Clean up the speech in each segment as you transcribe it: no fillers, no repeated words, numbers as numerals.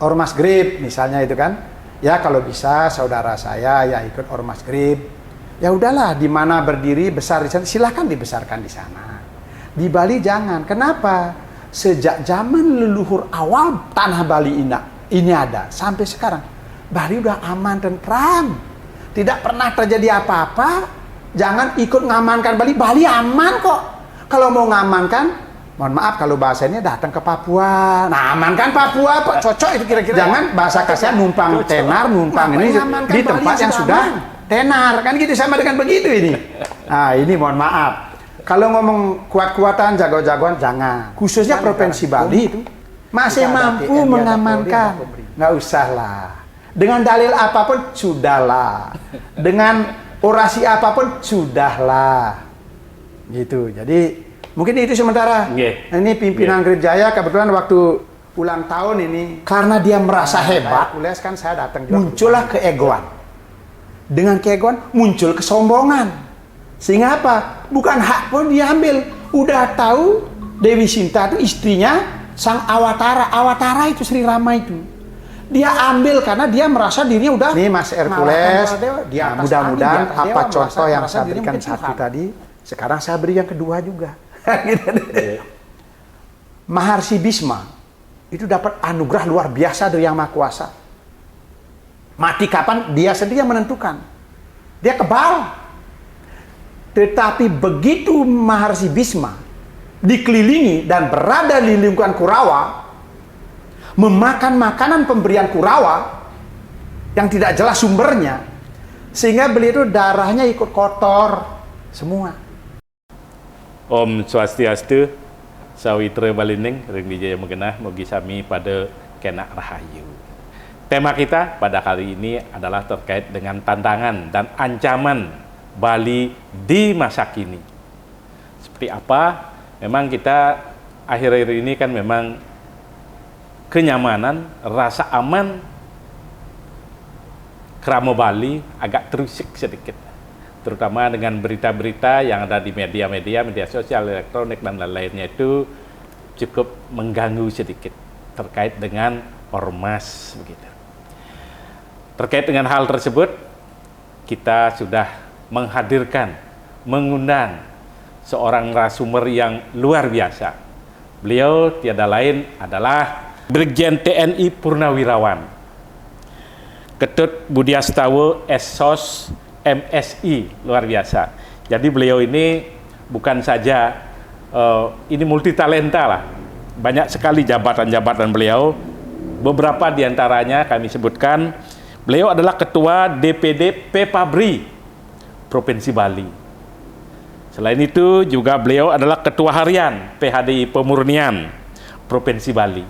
Ormas Grip misalnya itu kan. Ya kalau bisa saudara saya ya ikut Ormas Grip. Ya udahlah, di mana berdiri besar di sana, silakan dibesarkan di sana. Di Bali jangan. Kenapa? Sejak zaman leluhur awal tanah Bali ini ada sampai sekarang, Bali udah aman dan tentram. Tidak pernah terjadi apa-apa. Jangan ikut ngamankan Bali. Bali aman kok. Kalau mau ngamankan, mohon maaf kalau bahasanya datang ke Papua. Nah, amankan Papua kok cocok itu kira-kira. Jangan bahasa kasar numpang tenar, numpang ini di tempat yang sudah tenar, kan gitu, sama dengan begitu ini. Nah, ini mohon maaf. Kalau ngomong kuat-kuatan, jago-jagoan, jangan. Khususnya Provinsi Bali itu masih mampu mengamankan. Nggak usah lah. Dengan dalil apapun, sudahlah. Dengan orasi apapun, sudahlah. Gitu. Jadi, mungkin itu sementara. Ini pimpinan Grip Jaya, kebetulan waktu ulang tahun ini, karena dia merasa hebat, kan saya datang juga, muncullah keegoan. Dengan keegoan muncul kesombongan. Sehingga apa? Bukan hak pun diambil. Udah tahu Dewi Sinta itu istrinya sang Awatara. Awatara itu Sri Rama itu. Dia ambil karena dia merasa dirinya udah. Ini Mas Hercules. Dia mudah-mudahan apa contoh yang saya berikan satu tadi, sekarang saya beri yang kedua juga. Maharsi Bisma itu dapat anugerah luar biasa dari Yang Maha Kuasa. Mati kapan dia sendiri yang menentukan. Dia kebal. Tetapi begitu Maharsi Bisma dikelilingi dan berada di lingkungan Kurawa, memakan makanan pemberian Kurawa yang tidak jelas sumbernya, sehingga beliau itu darahnya ikut kotor semua. Om Swastiastu, Sawitra Balining, Ring Dijaya Megenah, Mugi Sami pada Kenak Rahayu. Tema kita pada kali ini adalah terkait dengan tantangan dan ancaman Bali di masa kini. Seperti apa? Memang kita akhir-akhir ini kan memang kenyamanan, rasa aman Kramo Bali agak terusik sedikit. Terutama dengan berita-berita yang ada di media sosial, elektronik dan lain-lainnya itu cukup mengganggu sedikit terkait dengan ormas begitu. Terkait dengan hal tersebut, kita sudah mengundang seorang narasumber yang luar biasa. Beliau tiada lain adalah Brigjen TNI Purnawirawan, Ketut Budiastawa Esos MSI, luar biasa. Jadi beliau ini bukan saja ini multitalenta lah. Banyak sekali jabatan-jabatan beliau. Beberapa diantaranya kami sebutkan. Beliau adalah Ketua DPD Pepabri Provinsi Bali. Selain itu juga beliau adalah Ketua Harian PHDI Pemurnian Provinsi Bali.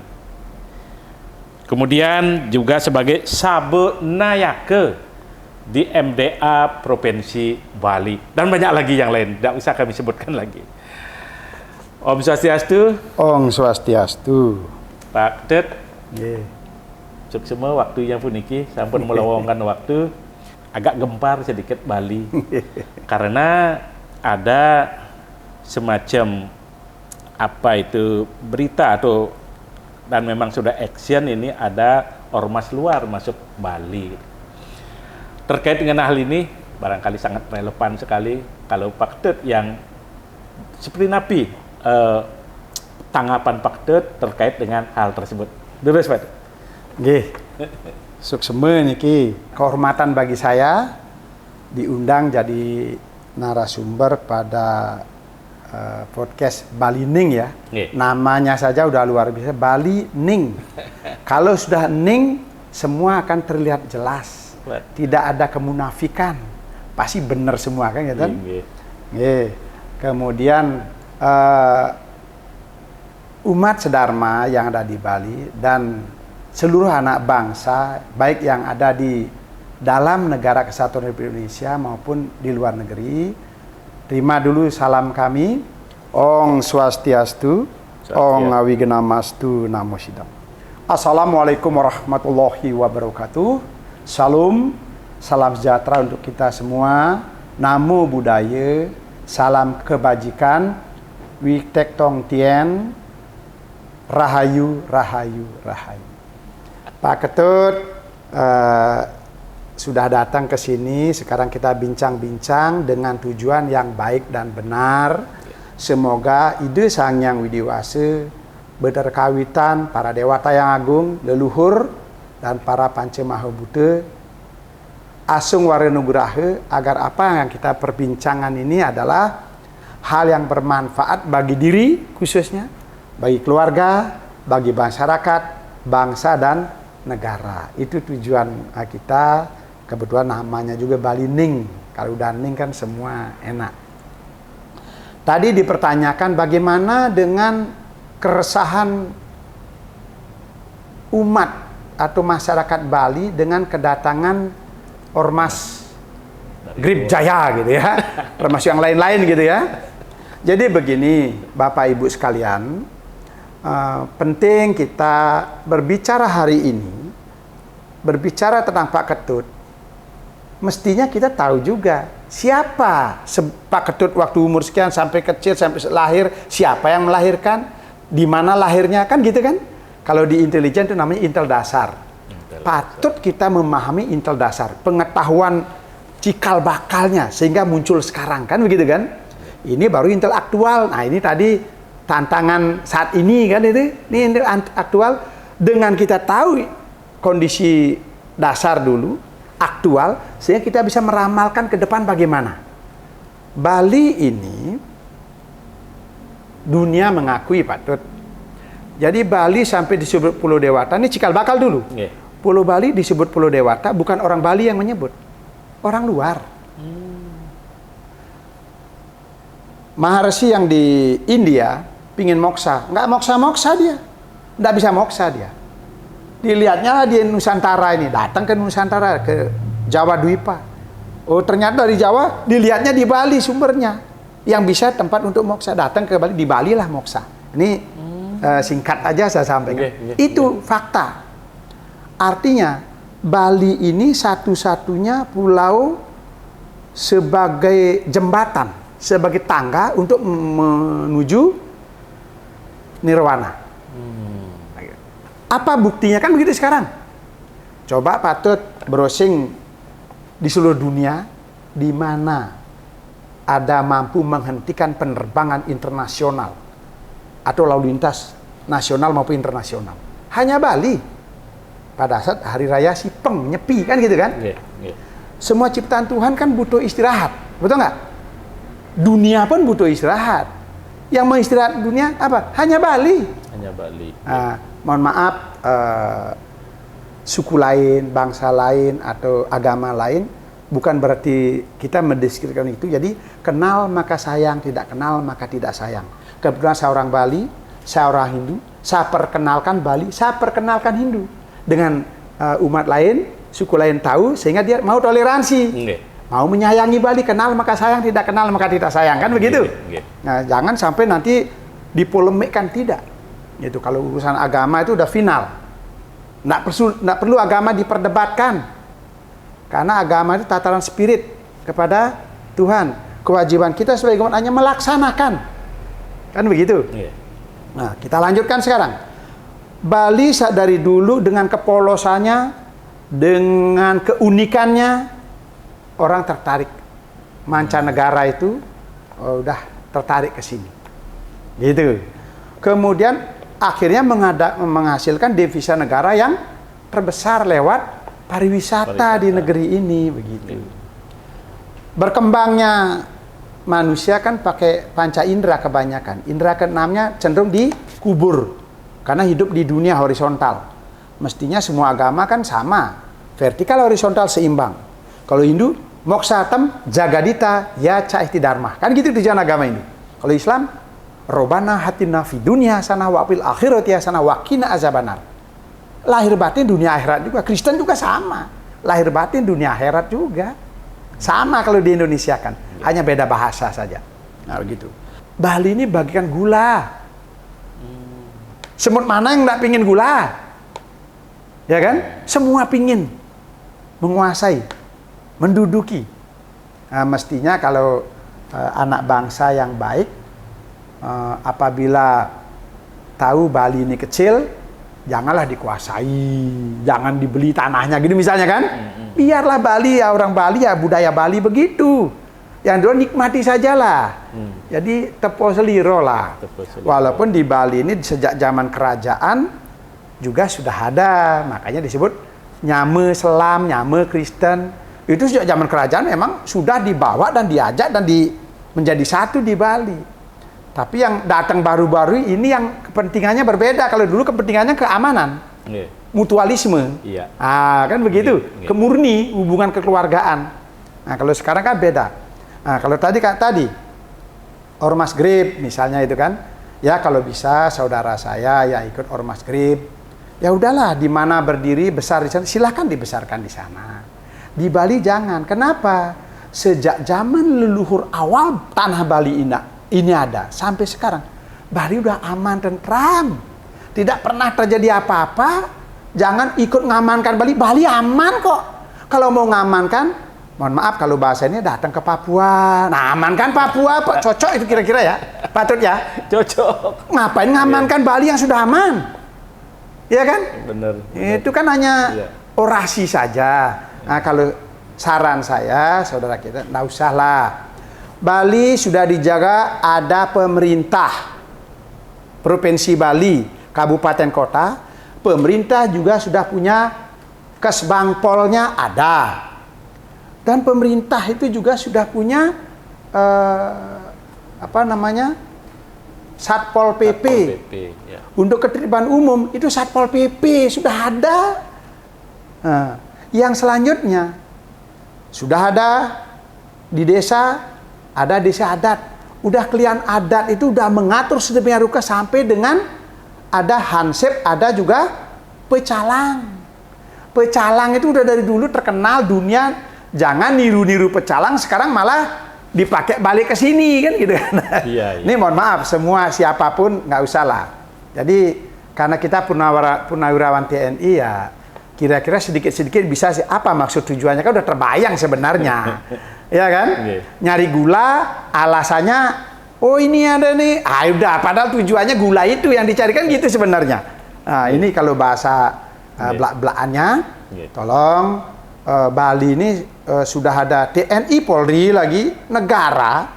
Kemudian juga sebagai Sabe Nayake di MDA Provinsi Bali. Dan banyak lagi yang lain, tidak usah kami sebutkan lagi. Om Swastiastu. Om Swastiastu. Pak Tet. Cuk semua waktu yang puniki sampun melowongkan waktu, agak gempar sedikit Bali karena ada semacam apa itu berita atau dan memang sudah action ini ada ormas luar masuk Bali. Terkait dengan hal ini barangkali sangat relevan sekali kalau Pak Tet yang seperti Nabi tanggapan Pak Tet terkait dengan hal tersebut. Terus Pak. Nggih. Sukseme niki kehormatan bagi saya diundang jadi narasumber pada podcast Bali Ning ya. Namanya saja udah luar biasa, Bali Ning. Kalau sudah Ning, semua akan terlihat jelas. Tidak ada kemunafikan. Pasti benar semua kan ya kan? Kemudian umat sedharma yang ada di Bali dan seluruh anak bangsa, baik yang ada di dalam negara Kesatuan Republik Indonesia maupun di luar negeri, terima dulu salam kami. Om Swastiastu, Om Ngawigenamastu, Namo Sidam. Assalamualaikum warahmatullahi wabarakatuh. Salam, salam sejahtera untuk kita semua. Namo Buddhaya, salam kebajikan. Wik Tek Tong Tien, Rahayu, Rahayu, Rahayu. Pak Ketut sudah datang ke sini. Sekarang kita bincang-bincang dengan tujuan yang baik dan benar. Semoga ide Sang Hyang Widiwasa berkawitan para dewata yang agung, leluhur, dan para Pancemaha Buddha asung warenugraha, agar apa yang kita perbincangan ini adalah hal yang bermanfaat bagi diri khususnya, bagi keluarga, bagi masyarakat, bangsa dan negara. Itu tujuan kita. Kebetulan namanya juga Bali Ning. Kalau udah Ning kan semua enak. Tadi dipertanyakan bagaimana dengan keresahan umat atau masyarakat Bali dengan kedatangan ormas Grip Jaya gitu ya, termasuk yang lain-lain gitu ya. Jadi begini, Bapak Ibu sekalian, penting kita berbicara hari ini, berbicara tentang Pak Ketut, mestinya kita tahu juga siapa Pak Ketut waktu umur sekian sampai kecil, sampai lahir, siapa yang melahirkan, di mana lahirnya, kan gitu kan? Kalau di intelijen itu namanya intel dasar. Patut kita memahami intel dasar, pengetahuan cikal bakalnya sehingga muncul sekarang, kan begitu kan? Ini baru intel aktual. Nah, ini tadi tantangan saat ini kan ini intel aktual, dengan kita tahu kondisi dasar dulu, aktual, sehingga kita bisa meramalkan ke depan bagaimana. Bali ini dunia mengakui Patut. Jadi Bali sampai disebut Pulau Dewata, ini cikal bakal dulu. Pulau Bali disebut Pulau Dewata bukan orang Bali yang menyebut, orang luar. Maharshi yang di India pingin moksa, nggak moksa dia, nggak bisa moksa dia. Dilihatnya di Nusantara ini, datang ke Nusantara, ke Jawa Dwipa. Oh ternyata dari Jawa, dilihatnya di Bali sumbernya, yang bisa tempat untuk moksa, datang ke Bali, di Bali lah moksa. Ini singkat aja saya sampaikan. Itu fakta. Artinya Bali ini satu-satunya pulau sebagai jembatan, sebagai tangga untuk menuju nirwana. Apa buktinya? Kan begitu sekarang. Coba Patut browsing di seluruh dunia, di mana ada mampu menghentikan penerbangan internasional atau lalu lintas nasional maupun internasional. Hanya Bali. Pada saat hari raya Sipeng, Nyepi, kan gitu kan? Semua ciptaan Tuhan kan butuh istirahat, betul nggak? Dunia pun butuh istirahat. Yang mau istirahat dunia apa? Hanya Bali. Hanya Bali. Mohon maaf, suku lain, bangsa lain, atau agama lain, bukan berarti kita mendeskripsikan itu. Jadi kenal maka sayang, tidak kenal maka tidak sayang. Kebetulan saya orang Bali, saya orang Hindu, saya perkenalkan Bali, saya perkenalkan Hindu dengan umat lain, suku lain tahu, sehingga dia mau toleransi. Mau menyayangi Bali, kenal maka sayang, tidak kenal maka tidak sayang, kan begitu? Nah, jangan sampai nanti dipolemikkan, tidak. Itu kalau urusan agama itu udah final. Nggak perlu agama diperdebatkan. Karena agama itu tataran spirit kepada Tuhan. Kewajiban kita sebagai umat hanya melaksanakan. Kan begitu? Nah, kita lanjutkan sekarang. Bali dari dulu dengan kepolosannya, dengan keunikannya, orang tertarik. Mancanegara itu udah tertarik ke sini. Gitu. Kemudian akhirnya menghasilkan devisa negara yang terbesar lewat pariwisata di negeri ini, begitu. Berkembangnya manusia kan pakai panca indera kebanyakan. Indera keenamnya cenderung dikubur karena hidup di dunia horizontal. Mestinya semua agama kan sama, vertikal horizontal seimbang. Kalau Hindu moksatam jagadita ya caihti dharma, kan gitu tujuan agama Hindu. Kalau Islam robana hatina fi dunya hasanah wa fil akhirati hasanah wa qina azabannar. Lahir batin dunia akhirat juga. Kristen juga sama, lahir batin dunia akhirat juga sama. Kalau di Indonesia kan hanya beda bahasa saja. Nah begitu. Bali ini bagikan gula. Semut mana yang nggak pingin gula? Ya kan? Semua pingin menguasai, menduduki. Nah, mestinya kalau anak bangsa yang baik, apabila tahu Bali ini kecil, janganlah dikuasai, jangan dibeli tanahnya gitu misalnya kan. Biarlah Bali ya, orang Bali ya, budaya Bali begitu. Yang dulu nikmati sajalah. Jadi tepo seliro lah. Walaupun di Bali ini sejak zaman kerajaan juga sudah ada, makanya disebut nyame Selam, nyame Kristen. Itu sejak zaman kerajaan memang sudah dibawa dan diajak dan menjadi satu di Bali. Tapi yang datang baru-baru ini yang kepentingannya berbeda. Kalau dulu kepentingannya keamanan, mutualisme. Kan begitu, kemurni hubungan kekeluargaan. Nah kalau sekarang kan beda. Nah kalau tadi Ormas Grip misalnya itu kan, ya kalau bisa saudara saya ya ikut Ormas Grip. Ya udahlah, di mana berdiri besar di sana, silakan dibesarkan di sana. Di Bali jangan. Kenapa? Sejak zaman leluhur awal tanah Bali ini ada sampai sekarang, Bali udah aman dan tentram, tidak pernah terjadi apa-apa. Jangan ikut ngamankan Bali. Bali aman kok. Kalau mau ngamankan, mohon maaf kalau bahasa ini datang ke Papua. Nah, amankan Papua, Pak. Cocok itu kira-kira ya, patut ya. Cocok. Ngapain ngamankan Bali yang sudah aman? Iya kan? Bener. Itu kan hanya orasi saja. Nah, kalau saran saya, saudara kita, nggak usah lah. Bali sudah dijaga, ada pemerintah Provinsi Bali, kabupaten kota, pemerintah juga sudah punya kesbangpolnya ada. Dan pemerintah itu juga sudah punya Satpol PP. Untuk ketertiban umum itu Satpol PP sudah ada. Nah, yang selanjutnya sudah ada di desa, ada desa adat. Udah klien adat itu udah mengatur sedemikian rupa sampai dengan ada hansip, ada juga pecalang. Pecalang itu udah dari dulu terkenal dunia. Jangan niru-niru pecalang, sekarang malah dipakai balik ke sini kan gitu kan. Ini mohon maaf semua siapapun nggak usah lah. Jadi karena kita purnawirawan TNI ya kira-kira sedikit-sedikit bisa sih apa maksud tujuannya kan udah terbayang sebenarnya. Ya kan? Nyari gula alasannya oh ini ada nih. Udah padahal tujuannya gula itu yang dicarikan gitu sebenarnya. Nah, ini kalau bahasa belak-belakannya tolong Bali ini sudah ada TNI Polri lagi negara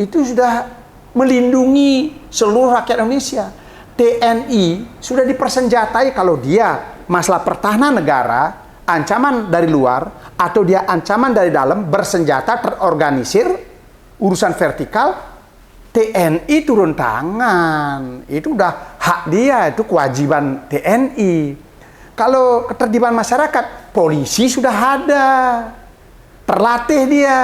itu sudah melindungi seluruh rakyat Indonesia. TNI sudah dipersenjatai kalau dia masalah pertahanan negara, ancaman dari luar atau dia ancaman dari dalam bersenjata terorganisir urusan vertikal, TNI turun tangan. Itu udah hak dia, itu kewajiban TNI. Kalau ketertiban masyarakat, polisi sudah ada, terlatih dia,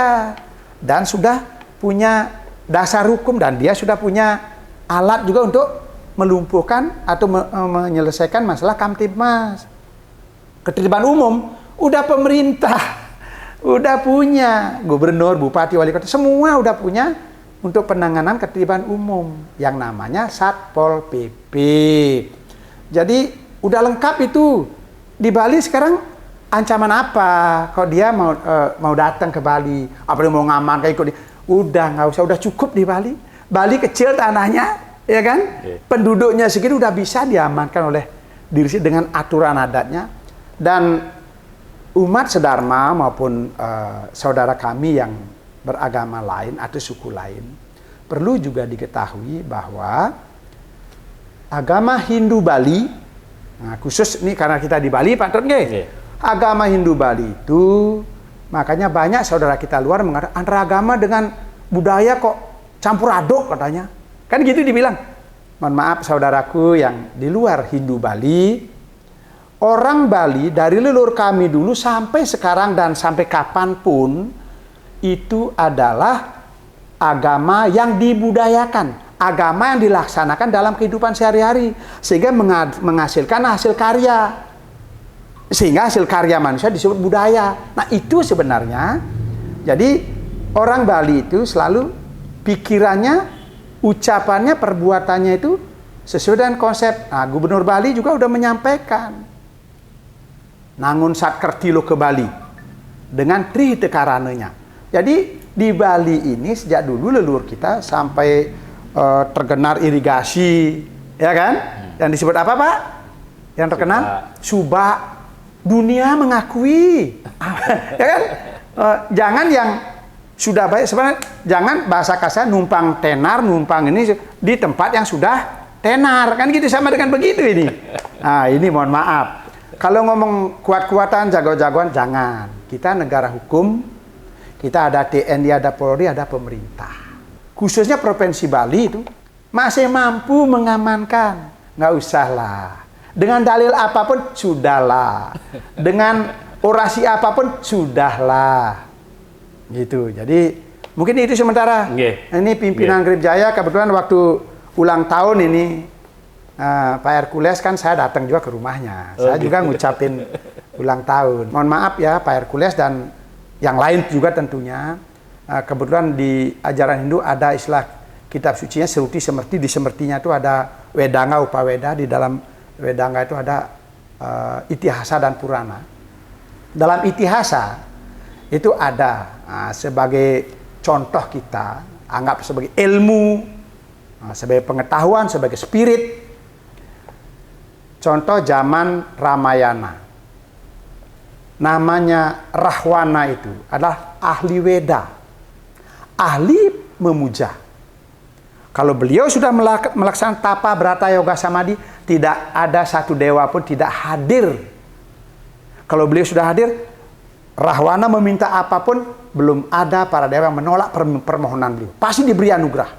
dan sudah punya dasar hukum, dan dia sudah punya alat juga untuk melumpuhkan atau menyelesaikan masalah Kamtibmas. Ketertiban umum, udah pemerintah, udah punya gubernur, bupati, wali kota, semua udah punya untuk penanganan ketertiban umum yang namanya Satpol PP. Jadi udah lengkap itu. Di Bali sekarang ancaman apa? Kalau dia mau datang ke Bali, apa dia mau ngaman kayak ikut? Udah nggak usah, udah cukup di Bali. Bali kecil tanahnya, ya kan? Penduduknya segitu udah bisa diamankan oleh diri sendiri dengan aturan adatnya. Dan umat sedharma maupun saudara kami yang beragama lain atau suku lain perlu juga diketahui bahwa agama Hindu Bali, nah khusus ini karena kita di Bali Pak Tut, agama Hindu Bali itu makanya banyak saudara kita luar mengatakan antara agama dengan budaya kok campur aduk katanya, kan gitu dibilang. Mohon maaf saudaraku yang di luar Hindu Bali, orang Bali dari leluhur kami dulu sampai sekarang dan sampai kapanpun itu adalah agama yang dibudayakan, agama yang dilaksanakan dalam kehidupan sehari-hari sehingga menghasilkan hasil karya, sehingga hasil karya manusia disebut budaya. Nah itu sebenarnya, jadi orang Bali itu selalu pikirannya, ucapannya, perbuatannya itu sesuai dengan konsep. Nah, Gubernur Bali juga udah menyampaikan nangun satkertilo ke Bali dengan tri tekaranenya. Jadi di Bali ini sejak dulu leluhur kita sampai tergenar irigasi, ya kan? Yang disebut apa Pak? Yang terkenal Subak. Dunia mengakui. Ya kan? Jangan yang sudah baik, sebenarnya jangan bahasa kasar numpang tenar, numpang ini di tempat yang sudah tenar. Kan gitu, sama dengan begitu ini. Nah, ini mohon maaf. Kalau ngomong kuat-kuatan, jago-jagoan, jangan. Kita negara hukum, kita ada TNI, ada Polri, ada pemerintah. Khususnya Provinsi Bali itu masih mampu mengamankan. Nggak usah lah. Dengan dalil apapun, sudahlah. Dengan orasi apapun, sudahlah. Gitu. Jadi, mungkin itu sementara. Ini pimpinan Grip Jaya, kebetulan waktu ulang tahun ini, Pak Hercules kan saya datang juga ke rumahnya. Saya juga ngucapin ulang tahun. Mohon maaf ya Pak Hercules dan yang lain juga tentunya. Kebetulan di ajaran Hindu ada istilah kitab sucinya Seruti Semerti. Di Semertinya itu ada Wedanga Upaweda. Di dalam Wedanga itu ada Itihasa dan Purana. Dalam Itihasa itu ada sebagai contoh kita, anggap sebagai ilmu, sebagai pengetahuan, sebagai spirit. Contoh zaman Ramayana. Namanya Rahwana itu adalah ahli Weda. Ahli memuja. Kalau beliau sudah melaksanakan tapa brata yoga samadhi, tidak ada satu dewa pun tidak hadir. Kalau beliau sudah hadir, Rahwana meminta apapun, belum ada para dewa yang menolak permohonan beliau. Pasti diberi anugerah.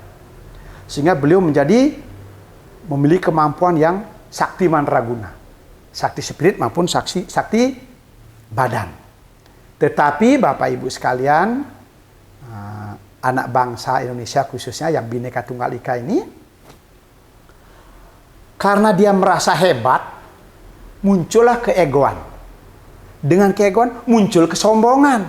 Sehingga beliau memiliki kemampuan yang sakti mandraguna. Sakti spirit maupun sakti badan. Tetapi Bapak Ibu sekalian, anak bangsa Indonesia khususnya yang Bhinneka Tunggal Ika ini, karena dia merasa hebat, muncullah keegoan. Dengan keegoan muncul kesombongan.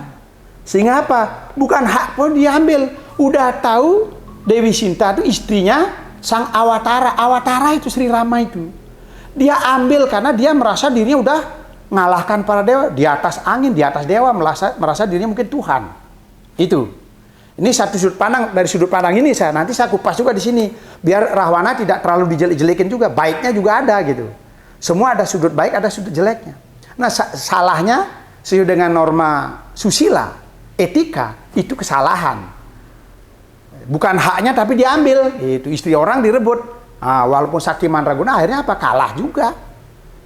Sehingga apa? Bukan hak pun diambil. Udah tahu Dewi Sinta itu istrinya sang Awatara. Awatara itu Sri Rama itu. Dia ambil karena dia merasa dirinya udah ngalahkan para dewa. Di atas angin, di atas dewa, merasa dirinya mungkin Tuhan. Itu. Ini satu sudut pandang. Dari sudut pandang ini nanti saya kupas juga di sini. Biar Rahwana tidak terlalu dijelek-jelekin juga. Baiknya juga ada gitu. Semua ada sudut baik, ada sudut jeleknya. Nah, salahnya sesuai dengan norma susila, etika, itu kesalahan. Bukan haknya tapi diambil. Itu istri orang direbut. Walaupun sakti mandraguna akhirnya apa? Kalah juga.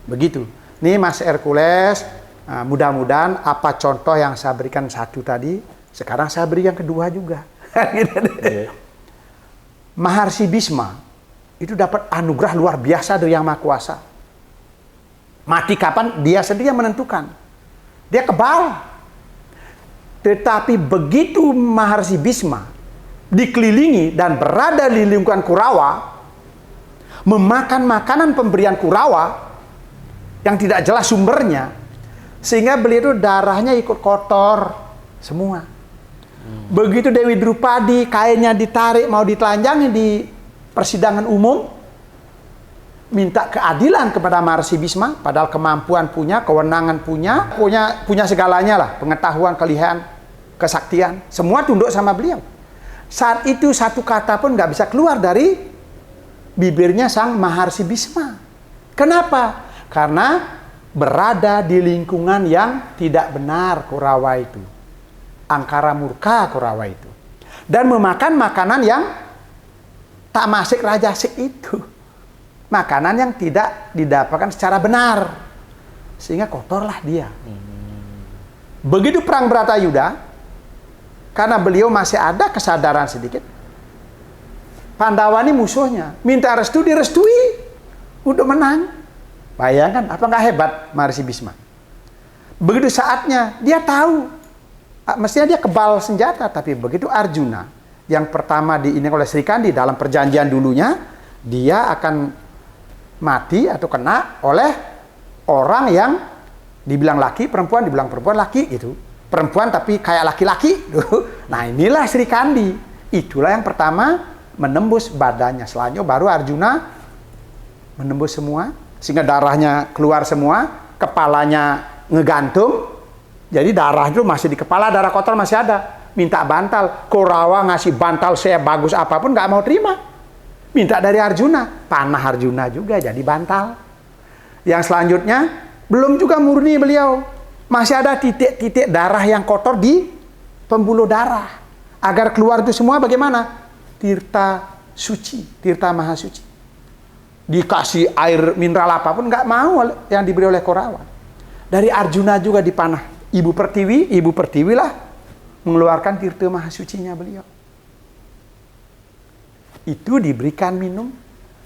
Begitu. Nih Mas Hercules, mudah-mudahan apa contoh yang saya berikan satu tadi, sekarang saya beri yang kedua juga. Maharsi Bhisma itu dapat anugerah luar biasa dari Yang Maha Kuasa. Mati kapan dia sendiri yang menentukan. Dia kebal. Tetapi begitu Maharsi Bhisma dikelilingi dan berada di lingkungan Kurawa, memakan makanan pemberian Kurawa yang tidak jelas sumbernya, sehingga beliau itu darahnya ikut kotor semua. Begitu Dewi Drupadi kainnya ditarik mau ditelanjangi di persidangan umum, minta keadilan kepada Maharsi Bhisma, padahal kemampuan punya, kewenangan punya segalanya lah, pengetahuan, kelihaan, kesaktian, semua tunduk sama beliau. Saat itu satu kata pun nggak bisa keluar dari bibirnya sang Maharsi Bhisma. Kenapa? Karena berada di lingkungan yang tidak benar Kurawa itu. Angkara murka Kurawa itu. Dan memakan makanan yang tak masik rajasik itu. Makanan yang tidak didapatkan secara benar. Sehingga kotorlah dia. Begitu perang Bratayuda, karena beliau masih ada kesadaran sedikit, Pandawa ini musuhnya, minta restu, direstui untuk menang. Bayangkan, apa nggak hebat Maharsi Bhisma? Begitu saatnya, dia tahu, mestinya dia kebal senjata, tapi begitu Arjuna, yang pertama diinik oleh Sri Kandi dalam perjanjian dulunya, dia akan mati atau kena oleh orang yang dibilang laki, perempuan, dibilang perempuan, laki gitu. Perempuan tapi kayak laki-laki. Nah inilah Sri Kandi. Itulah yang pertama menembus badannya. Selanjutnya baru Arjuna menembus semua. Sehingga darahnya keluar semua. Kepalanya ngegantung. Jadi darah itu masih di kepala, darah kotor masih ada. Minta bantal. Kurawa ngasih bantal saya bagus apapun nggak mau terima. Minta dari Arjuna. Panah Arjuna juga jadi bantal. Yang selanjutnya, belum juga murni beliau. Masih ada titik-titik darah yang kotor di pembuluh darah. Agar keluar itu semua bagaimana? Tirta suci, tirta maha suci. Dikasih air mineral apapun, nggak mau yang diberi oleh Korawa. Dari Arjuna juga dipanah. Ibu Pertiwi lah mengeluarkan tirta maha sucinya beliau. Itu diberikan minum,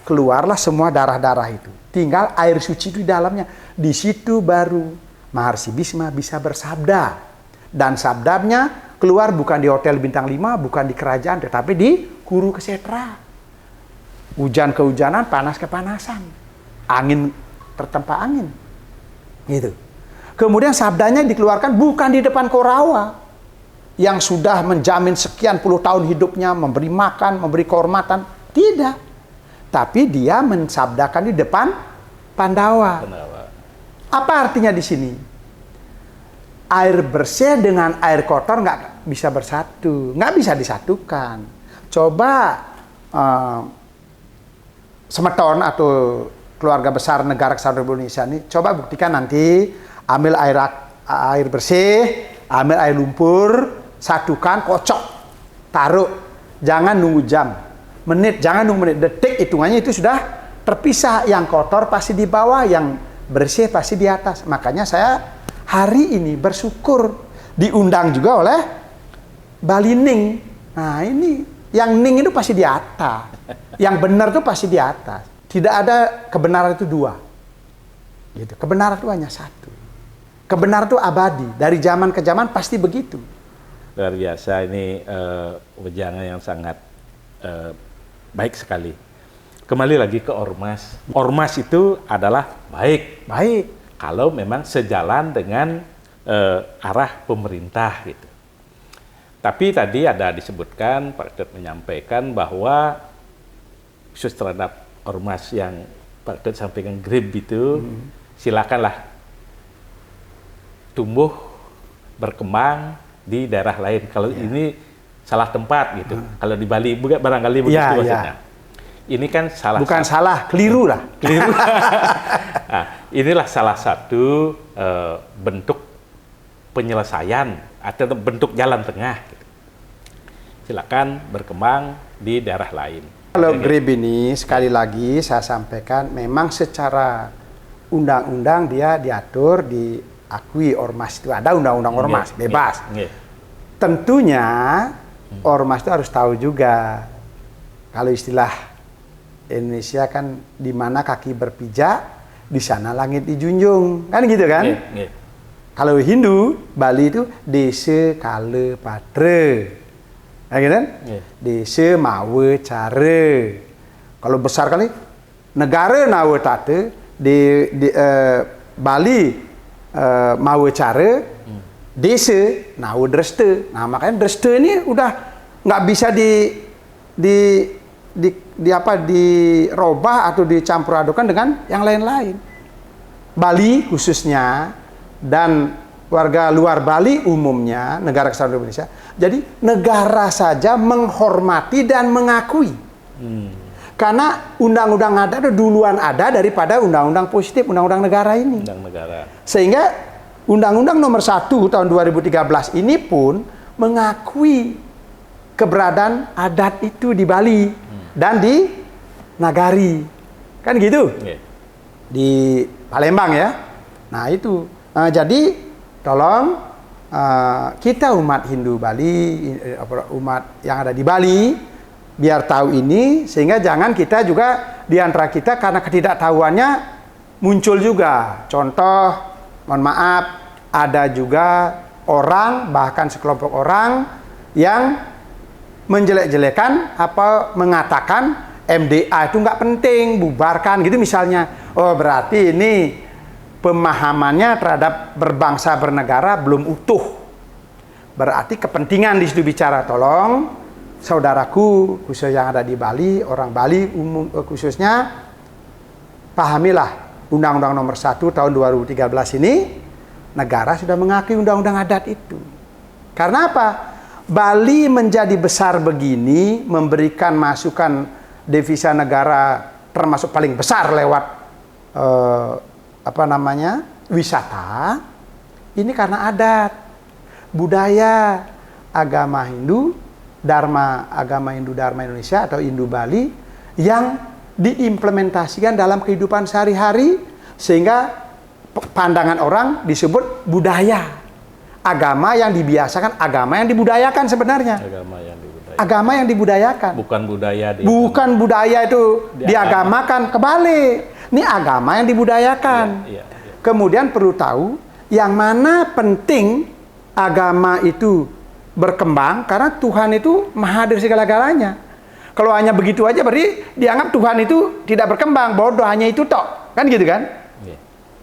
keluarlah semua darah-darah itu. Tinggal air suci itu di dalamnya. Di situ baru Maharsi Bhisma bisa bersabda. Dan sabdanya keluar bukan di hotel bintang 5, bukan di kerajaan, tetapi di Kuru Kesetra. Hujan kehujanan, panas kepanasan. Angin tertempa angin. Gitu. Kemudian sabdanya dikeluarkan bukan di depan Korawa. Yang sudah menjamin sekian puluh tahun hidupnya, memberi makan, memberi kehormatan. Tidak. Tapi dia mensabdakan di depan Pandawa. Apa artinya di sini? Air bersih dengan air kotor nggak bisa bersatu. Nggak bisa disatukan. Coba Semeton atau keluarga besar negara Kesatuan Republik Indonesia ini, coba buktikan nanti. Ambil air bersih, ambil air lumpur, satukan, kocok, taruh. Jangan nunggu jam, menit, jangan nunggu menit, detik hitungannya itu sudah terpisah. Yang kotor pasti di bawah, yang bersih pasti di atas. Makanya saya hari ini bersyukur diundang juga oleh Bali Ning. Nah ini, yang Ning itu pasti di atas. Yang benar itu pasti di atas. Tidak ada kebenaran itu dua. Gitu. Kebenaran itu hanya satu. Kebenaran itu abadi, dari zaman ke zaman pasti begitu. Luar biasa, ini wejangan yang sangat baik sekali. Kembali lagi ke ormas. Ormas itu adalah baik. Baik. Kalau memang sejalan dengan arah pemerintah gitu. Tapi tadi ada disebutkan, Pak Dut menyampaikan bahwa khusus terhadap ormas yang Pak Dut sampaikan GRIB itu, silakanlah tumbuh, berkembang di daerah lain. Kalau ini salah tempat gitu. Kalau di Bali barangkali begitu maksudnya. Ini kan salah. Bukan salah, keliru lah. Keliru. Nah, inilah salah satu bentuk penyelesaian atau bentuk jalan tengah. Gitu. Silakan berkembang di daerah lain. Kalau GRIB ini sekali lagi saya sampaikan, memang secara undang-undang dia diatur diakui ormas itu ada undang-undang ormas bebas. Tentunya ormas itu harus tahu juga kalau istilah Indonesia kan di mana kaki berpijak di sana langit dijunjung kan gitu kan. Kalau Hindu Bali itu desa kale patre, ya gitu kan? Desa mawe care. Kalau besar kali negara nawe tate di Bali mawe care, desa nawe dreste. Nah makanya dreste ini udah nggak bisa dirubah atau dicampur adukan dengan yang lain-lain. Bali khususnya dan warga luar Bali umumnya, negara Kesatuan Republik Indonesia. Jadi negara saja menghormati dan mengakui. Karena undang-undang adat itu duluan ada daripada undang-undang positif, undang-undang negara ini. Sehingga Undang-Undang Nomor 1 tahun 2013 ini pun mengakui keberadaan adat itu di Bali dan di Nagari. Kan gitu? Di Palembang ya. Nah itu. Jadi tolong kita umat Hindu Bali, umat yang ada di Bali, biar tahu ini, sehingga jangan kita juga di antara kita karena ketidaktahuannya muncul juga. Contoh, mohon maaf, ada juga orang, bahkan sekelompok orang yang menjelek-jelekan apa mengatakan MDA itu nggak penting, bubarkan gitu misalnya. Oh berarti ini pemahamannya terhadap berbangsa bernegara belum utuh. Berarti kepentingan di situ bicara. Tolong saudaraku khusus yang ada di Bali, orang Bali umum khususnya, pahamilah Undang-Undang Nomor 1 tahun 2013 ini, negara sudah mengakui undang-undang adat itu. Karena apa? Bali menjadi besar begini, memberikan masukan devisa negara termasuk paling besar lewat wisata, ini karena adat, budaya, agama Hindu, agama Hindu Dharma Indonesia atau Hindu Bali yang diimplementasikan dalam kehidupan sehari-hari sehingga pandangan orang disebut budaya. Agama yang dibiasakan, agama yang dibudayakan sebenarnya. Agama yang dibudayakan. Bukan budaya itu diagamakan, kebalik. Ini agama yang dibudayakan. Kemudian perlu tahu yang mana penting agama itu berkembang karena Tuhan itu maha dari segala-galanya. Kalau hanya begitu aja berarti dianggap Tuhan itu tidak berkembang, bodoh, hanya itu tok. Kan gitu kan?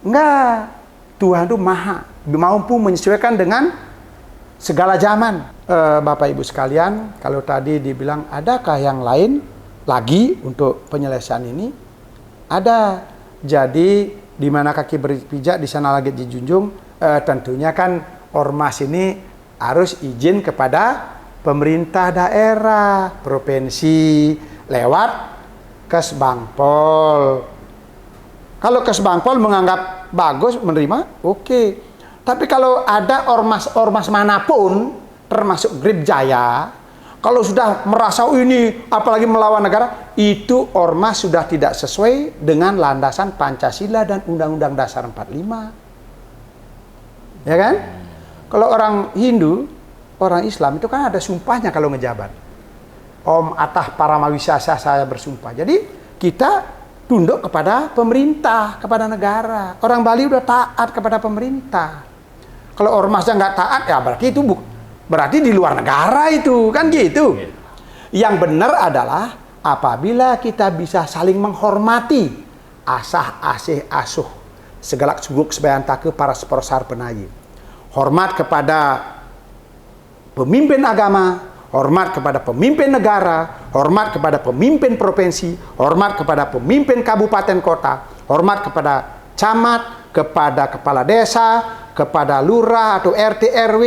Enggak. Tuhan itu maha, mampu menyesuaikan dengan segala zaman. Bapak Ibu sekalian, kalau tadi dibilang adakah yang lain lagi untuk penyelesaian ini? Ada. Jadi di mana kaki berpijak di sana lagi dijunjung. Tentunya kan ormas ini harus izin kepada pemerintah daerah, provinsi lewat Kesbangpol. Kalau Kesbangpol menganggap bagus, menerima, oke. Tapi kalau ada ormas manapun, termasuk Grip Jaya, kalau sudah merasa ini apalagi melawan negara, itu ormas sudah tidak sesuai dengan landasan Pancasila dan Undang-Undang Dasar 45. Ya kan? Kalau orang Hindu, orang Islam itu kan ada sumpahnya kalau ngejabat. Om Atah Paramawisasa saya bersumpah. Jadi kita tunduk kepada pemerintah, kepada negara. Orang Bali udah taat kepada pemerintah. Kalau ormasnya nggak taat, ya berarti itu berarti di luar negara itu, kan gitu. Yang benar adalah apabila kita bisa saling menghormati asah asih asuh segala suguk sebayantake para seprosar penayi. Hormat kepada pemimpin agama, hormat kepada pemimpin negara, hormat kepada pemimpin provinsi, hormat kepada pemimpin kabupaten kota, hormat kepada camat, kepada kepala desa, kepada lurah atau RT RW,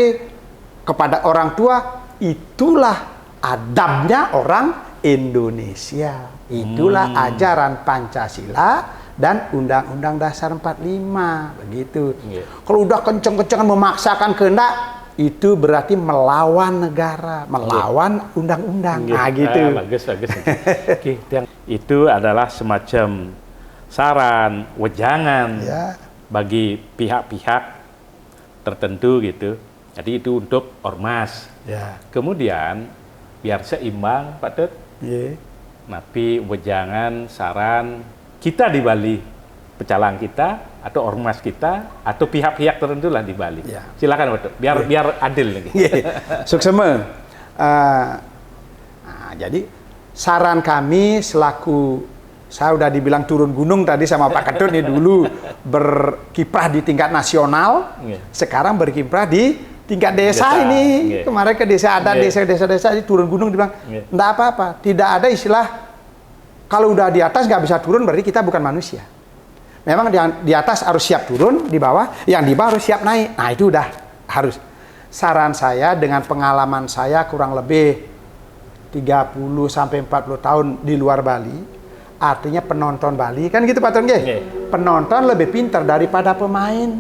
kepada orang tua. Itulah adabnya orang Indonesia. Itulah ajaran Pancasila dan Undang-Undang Dasar 45. Begitu. Kalau udah kenceng-kencengan memaksakan kehendak, itu berarti melawan negara, melawan undang-undang. Nah, gitu. Bagus. Oke, itu adalah semacam saran, wejangan bagi pihak-pihak tertentu gitu. Jadi itu untuk ormas. Kemudian biar seimbang, Pak Tut. Tapi wejangan, saran kita di Bali, pecalang kita atau ormas kita atau pihak-pihak tertentu lah di Bali. Silakan Pak Tut, biar adil nih. Suksema. Jadi saran kami selaku, saya udah dibilang turun gunung tadi sama Pak Ketut nih, dulu berkiprah di tingkat nasional, sekarang berkiprah di tingkat desa ini. Kemarin ke desa adat, desa-desa turun gunung, dibilang enggak apa-apa, tidak ada istilah kalau udah di atas nggak bisa turun berarti kita bukan manusia. Memang di atas harus siap turun, di bawah, yang di bawah harus siap naik. Nah itu udah harus. Saran saya dengan pengalaman saya kurang lebih 30-40 tahun di luar Bali, artinya penonton Bali, kan gitu Pak Tun? Penonton lebih pintar daripada pemain.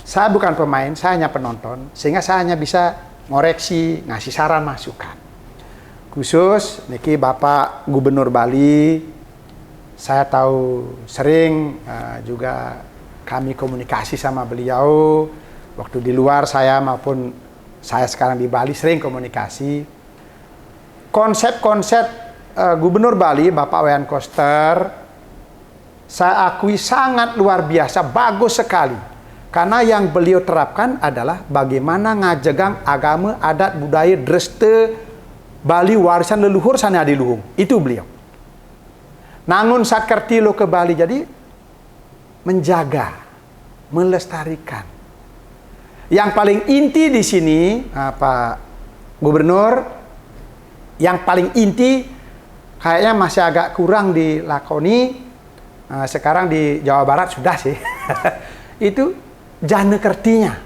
Saya bukan pemain, saya hanya penonton, sehingga saya hanya bisa ngoreksi, ngasih saran, masukan. Khusus niki Bapak Gubernur Bali, saya tahu sering juga kami komunikasi sama beliau. Waktu di luar saya maupun saya sekarang di Bali sering komunikasi. Konsep-konsep Gubernur Bali, Bapak Wayan Koster, saya akui sangat luar biasa, bagus sekali. Karena yang beliau terapkan adalah bagaimana ngajegang agama, adat, budaya, dreste Bali warisan leluhur sana adiluhung. Itu beliau. Nangun sakerti lo ke Bali, jadi menjaga, melestarikan. Yang paling inti di sini, Pak Gubernur, yang paling inti kayaknya masih agak kurang dilakoni. Sekarang di Jawa Barat sudah sih. Itu jana kertinya,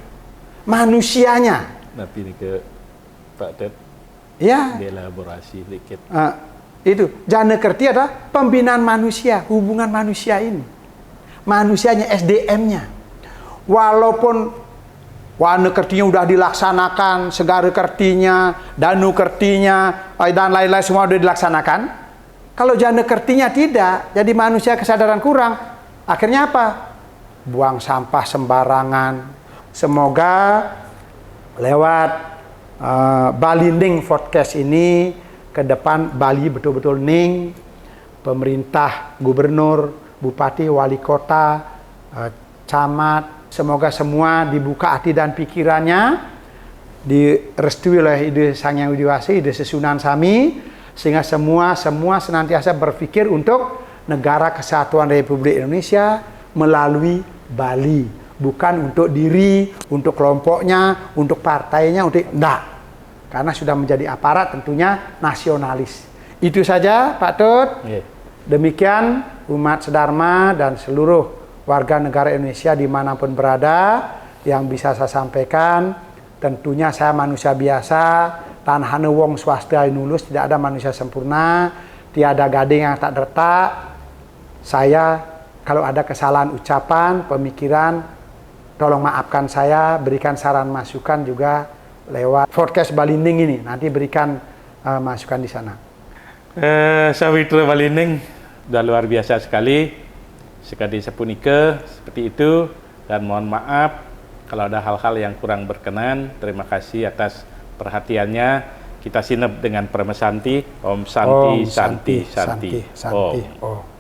manusianya. Tapi ini ke Pak Ted. Ya. Dielaborasi sedikit. Itu jana kerti adalah pembinaan manusia, hubungan manusia ini. manusianya, SDM-nya. Walaupun wana kertinya udah dilaksanakan, segara kertinya, danu kertinya, dan lain-lain semua udah dilaksanakan. Kalau jana kertinya tidak, jadi manusia kesadaran kurang, akhirnya apa? Buang sampah sembarangan. Semoga lewat Bali Ning podcast ini, ke depan Bali betul-betul ning, pemerintah, gubernur, bupati, wali kota, camat, semoga semua dibuka hati dan pikirannya, direstui oleh Ide Sang Hyang Widi Wasi, Ide Sesunan Sami, sehingga semua senantiasa berpikir untuk negara kesatuan Republik Indonesia melalui Bali, bukan untuk diri, untuk kelompoknya, untuk partainya, untuk enggak. Karena sudah menjadi aparat tentunya nasionalis. Itu saja Pak Tut. Demikian umat Sedharma dan seluruh warga negara Indonesia dimanapun berada yang bisa saya sampaikan. Tentunya saya manusia biasa, tan hane wong swasta nulus, tidak ada manusia sempurna, tiada gading yang tak retak. Saya kalau ada kesalahan ucapan, pemikiran, tolong maafkan saya, berikan saran masukan juga lewat podcast Bali Ning ini. Nanti berikan masukan di sana. Sawitra Bali Ning sudah luar biasa sekali. Sekali sepunika seperti itu, dan mohon maaf kalau ada hal-hal yang kurang berkenan. Terima kasih atas perhatiannya. Kita sinep dengan Permesanti. Om Santi, Santi, Santi, Santi. Om.